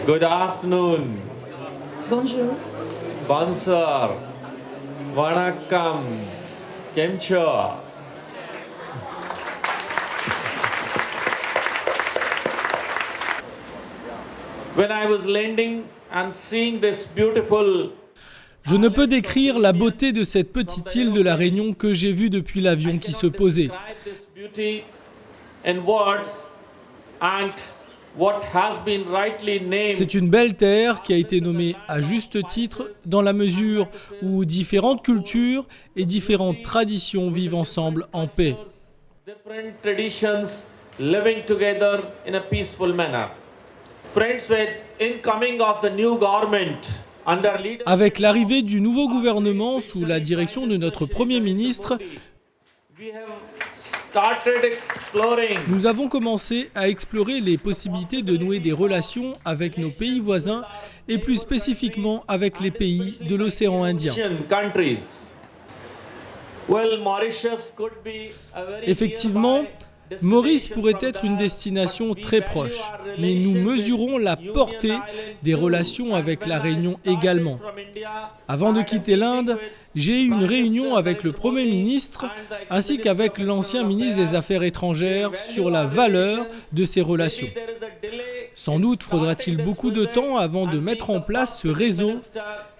Good afternoon. Bonjour. Bonsoir. Vanakkam. Kem cho? When I was landing and seeing this beautiful Je ne peux décrire la beauté de cette petite île de la Réunion que j'ai vue depuis l'avion qui se posait. C'est une belle terre qui a été nommée à juste titre dans la mesure où différentes cultures et différentes traditions vivent ensemble en paix. Avec l'arrivée du nouveau gouvernement sous la direction de notre Premier ministre, nous avons commencé à explorer les possibilités de nouer des relations avec nos pays voisins et plus spécifiquement avec les pays de l'océan Indien. Effectivement, Maurice pourrait être une destination très proche, mais nous mesurons la portée des relations avec la Réunion également. Avant de quitter l'Inde, j'ai eu une réunion avec le Premier ministre ainsi qu'avec l'ancien ministre des Affaires étrangères sur la valeur de ces relations. Sans doute faudra-t-il beaucoup de temps avant de mettre en place ce réseau,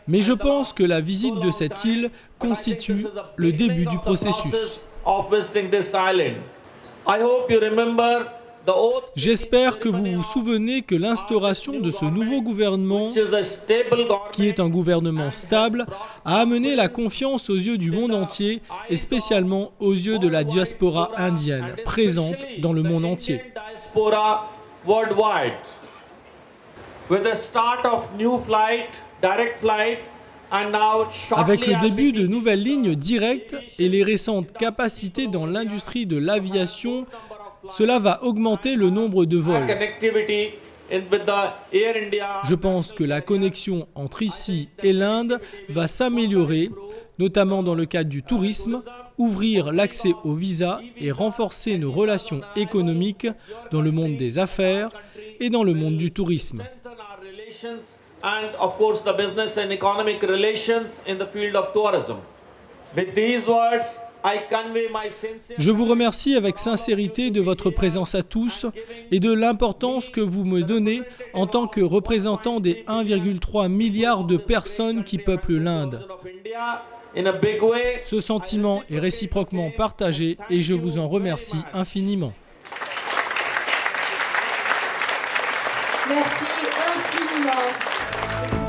mais je pense que la visite de cette île constitue le début du processus. J'espère que vous vous souvenez que l'instauration de ce nouveau gouvernement, qui est un gouvernement stable, a amené la confiance aux yeux du monde entier et spécialement aux yeux de la diaspora indienne, présente dans le monde entier. Avec le début de nouvelles lignes directes et les récentes capacités dans l'industrie de l'aviation, cela va augmenter le nombre de vols. Je pense que la connexion entre ici et l'Inde va s'améliorer, notamment dans le cadre du tourisme, ouvrir l'accès aux visas et renforcer nos relations économiques dans le monde des affaires et dans le monde du tourisme. And of course the business and economic relations in the field of tourism. With these words, I convey my sincere... Je vous remercie avec sincérité de votre présence à tous et de l'importance que vous me donnez en tant que représentant des 1,3 milliard de personnes qui peuplent l'Inde. Ce sentiment est réciproquement partagé et je vous en remercie infiniment. Merci infiniment.